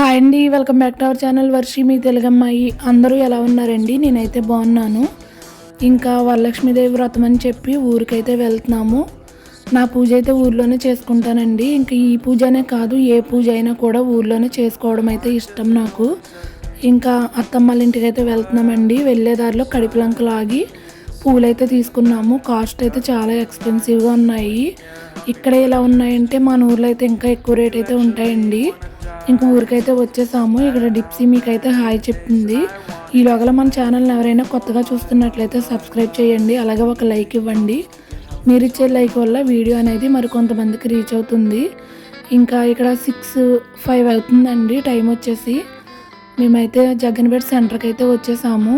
Hi అండి, welcome back to our channel Varshi మీ తెలుగమ్మాయి. అందరూ ఎలా ఉన్నారండి? నేనైతే బాగున్నాను. ఇంకా వరలక్ష్మీదేవి వ్రతం అని చెప్పి ఊరికైతే వెళ్తున్నాము. నా పూజ అయితే ఊర్లోనే చేసుకుంటానండి. ఇంకా ఈ పూజనే కాదు, ఏ పూజ అయినా కూడా ఊర్లోనే చేసుకోవడం అయితే ఇష్టం నాకు. ఇంకా అత్తమ్మల ఇంటికి అయితే వెళ్తున్నామండి. వెళ్ళేదారిలో కడిపిలంకలు ఆగి పూలైతే తీసుకున్నాము. కాస్ట్ అయితే చాలా ఎక్స్పెన్సివ్గా ఉన్నాయి. ఇక్కడ ఎలా ఉన్నాయంటే మన ఊర్లో అయితే ఇంకా ఎక్కువ రేట్ అయితే ఉంటాయండి. ఇంక ఊరికైతే వచ్చేసాము. ఇక్కడ డిప్సీ మీకైతే హాయ్ చెప్తుంది. ఈలోగల మన ఛానల్ని ఎవరైనా కొత్తగా చూస్తున్నట్లయితే సబ్స్క్రైబ్ చేయండి, అలాగే ఒక లైక్ ఇవ్వండి. మీరు ఇచ్చే లైక్ వల్ల వీడియో అనేది మరికొంతమందికి రీచ్ అవుతుంది. ఇంకా ఇక్కడ 6:05 అవుతుందండి టైం వచ్చేసి. మేమైతే జగన్పేట సెంటర్కి అయితే వచ్చేసాము.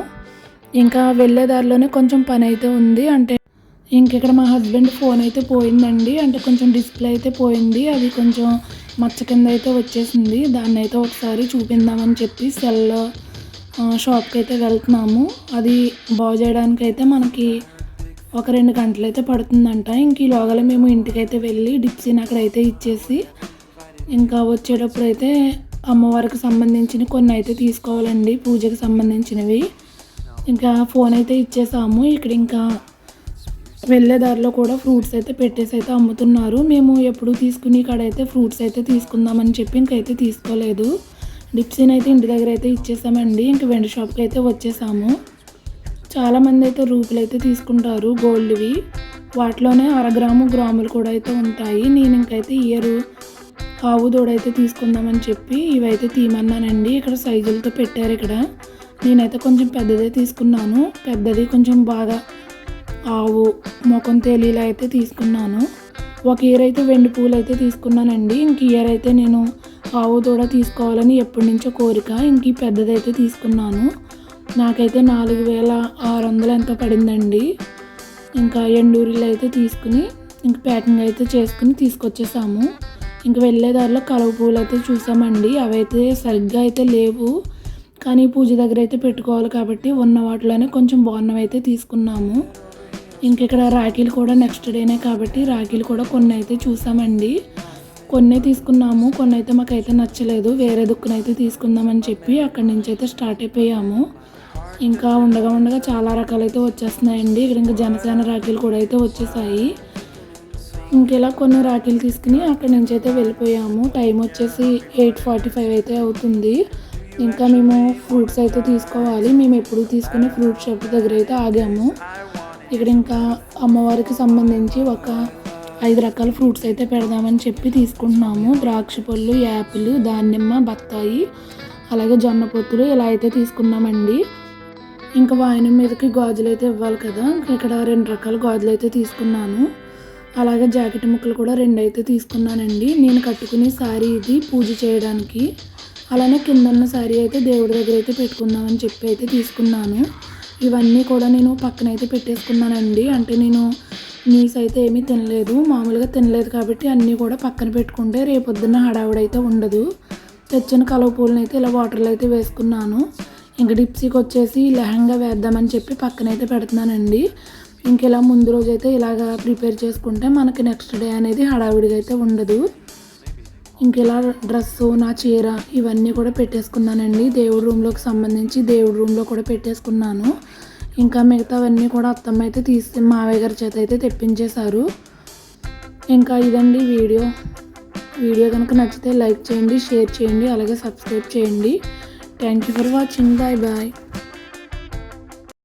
ఇంకా వెళ్ళేదారిలోనే కొంచెం పని అయితే ఉంది. అంటే ఇక్కడ మా హస్బెండ్ ఫోన్ అయితే పోయిందండి. అంటే కొంచెం డిస్ప్లే అయితే పోయింది, అది కొంచెం మచ్చ కింద అయితే వచ్చేసింది. దాన్ని అయితే ఒకసారి చూపిందామని చెప్పి సెల్ షాప్కి అయితే వెళ్తున్నాము. అది బాగు చేయడానికి అయితే మనకి ఒక 2 గంటలు అయితే పడుతుందంట. ఇంక ఈ లోగల మేము ఇంటికైతే వెళ్ళి డిప్సీని అక్కడైతే ఇచ్చేసి ఇంకా వచ్చేటప్పుడు అయితే అమ్మవారికి సంబంధించిన కొన్ని అయితే తీసుకోవాలండి, పూజకి సంబంధించినవి. ఇంకా ఫోన్ అయితే ఇచ్చేసాము. ఇక్కడ ఇంకా వెళ్ళేదారిలో కూడా ఫ్రూట్స్ అయితే పెట్టేసి అయితే అమ్ముతున్నారు. మేము ఎప్పుడు తీసుకుని కాడైతే ఫ్రూట్స్ అయితే తీసుకుందామని చెప్పి ఇంకైతే తీసుకోలేదు. డిప్సీని అయితే ఇంటి దగ్గర అయితే ఇచ్చేసామండి. ఇంక వెండి షాప్కి అయితే వచ్చేసాము. చాలామంది అయితే రూపులు అయితే తీసుకుంటారు గోల్డ్వి. వాటిలోనే 1/2 గ్రాము గ్రాములు కూడా అయితే ఉంటాయి. నేను ఇంకైతే ఇయర్ ఆవు దూడైతే తీసుకుందామని చెప్పి ఇవైతే తీయమన్నానండి. ఇక్కడ సైజులతో పెట్టారు. ఇక్కడ నేనైతే కొంచెం పెద్దదే తీసుకున్నాను. పెద్దది కొంచెం బాగా ఆవు ముఖం తేలిలా అయితే తీసుకున్నాను. ఒక ఇయర్ అయితే వెండి పూలు అయితే తీసుకున్నానండి. ఇంక ఇయర్ అయితే నేను ఆవు దూడ తీసుకోవాలని ఎప్పటి నుంచో కోరిక. ఇంక ఈ పెద్దదైతే తీసుకున్నాను. నాకైతే 4,600 ఎంతో పడిందండి. ఇంకా ఎండూరిలో అయితే తీసుకుని ఇంక ప్యాకింగ్ అయితే చేసుకుని తీసుకొచ్చేసాము. ఇంక వెళ్ళేదారిలో కలవ పూలు అయితే చూసామండి. అవైతే సరిగ్గా అయితే లేవు, కానీ పూజ దగ్గర అయితే పెట్టుకోవాలి కాబట్టి ఉన్న వాటిలోనే కొంచెం బాగున్నవి అయితే తీసుకున్నాము. ఇంక ఇక్కడ రాఖీలు కూడా నెక్స్ట్ డేనే కాబట్టి రాఖీలు కూడా కొన్ని అయితే చూసామండి. కొన్ని తీసుకున్నాము, కొన్ని అయితే మాకైతే నచ్చలేదు. వేరే దుక్కునైతే తీసుకుందామని చెప్పి అక్కడి నుంచి అయితే స్టార్ట్ అయిపోయాము. ఇంకా ఉండగా చాలా రకాలైతే వచ్చేస్తున్నాయండి. ఇక్కడ ఇంకా జనసేన రాఖీలు కూడా అయితే వచ్చేసాయి. ఇంకెలా కొన్ని రాఖీలు తీసుకుని అక్కడి నుంచి అయితే వెళ్ళిపోయాము. టైం వచ్చేసి 8:45 అయితే అవుతుంది. ఇంకా మేము ఫ్రూట్స్ అయితే తీసుకోవాలి. మేము ఎప్పుడు తీసుకునే ఫ్రూట్ షాప్ దగ్గర అయితే ఆగాము. ఇక్కడ ఇంకా అమ్మవారికి సంబంధించి ఒక 5 రకాల ఫ్రూట్స్ అయితే పెడదామని చెప్పి తీసుకుంటున్నాము. ద్రాక్ష పళ్ళు, యాపిల్, దానిమ్మ, బత్తాయి, అలాగే జొన్న పొత్తులు ఇలా అయితే తీసుకున్నామండి. ఇంకా వాయనం మీదకి గాజులు అయితే ఇవ్వాలి కదా, ఇక్కడ 2 రకాల గాజులు అయితే తీసుకున్నాను. అలాగే జాకెట్ ముక్కలు కూడా 2 అయితే తీసుకున్నానండి. నేను కట్టుకునే శారీ ఇది పూజ చేయడానికి. అలానే కిందన్న శారీ అయితే దేవుడి దగ్గర అయితే పెట్టుకుందామని చెప్పి అయితే తీసుకున్నాను. ఇవన్నీ కూడా నేను పక్కనైతే పెట్టేసుకున్నానండి. అంటే నేను నీస్ అయితే ఏమీ తినలేదు, మామూలుగా తినలేదు కాబట్టి అన్నీ కూడా పక్కన పెట్టుకుంటే రేపొద్దున్న హడావుడైతే ఉండదు. తెచ్చిన కలవ పూలను అయితే ఇలా వాటర్లో అయితే వేసుకున్నాను. ఇంకా డిప్సీకి వచ్చేసి లెహంగా వేద్దామని చెప్పి పక్కనైతే పెడుతున్నానండి. ఇంక ఇలా ముందు రోజు అయితే ఇలాగా ప్రిపేర్ చేసుకుంటే మనకి నెక్స్ట్ డే అనేది హడావుడిగా అయితే ఉండదు. ఇంక ఇలా డ్రెస్సు, నా చీర ఇవన్నీ కూడా పెట్టేసుకున్నానండి. దేవుడి రూమ్లోకి సంబంధించి దేవుడి రూమ్లో కూడా పెట్టేసుకున్నాను. ఇంకా మిగతావన్నీ కూడా అత్తమ్మ అయితే మావయ్య గారి చేత అయితే తెప్పించేశారు. ఇంకా ఇదండి వీడియో కనుక నచ్చితే లైక్ చేయండి, షేర్ చేయండి, అలాగే సబ్స్క్రైబ్ చేయండి. Thank you for watching. Bye bye.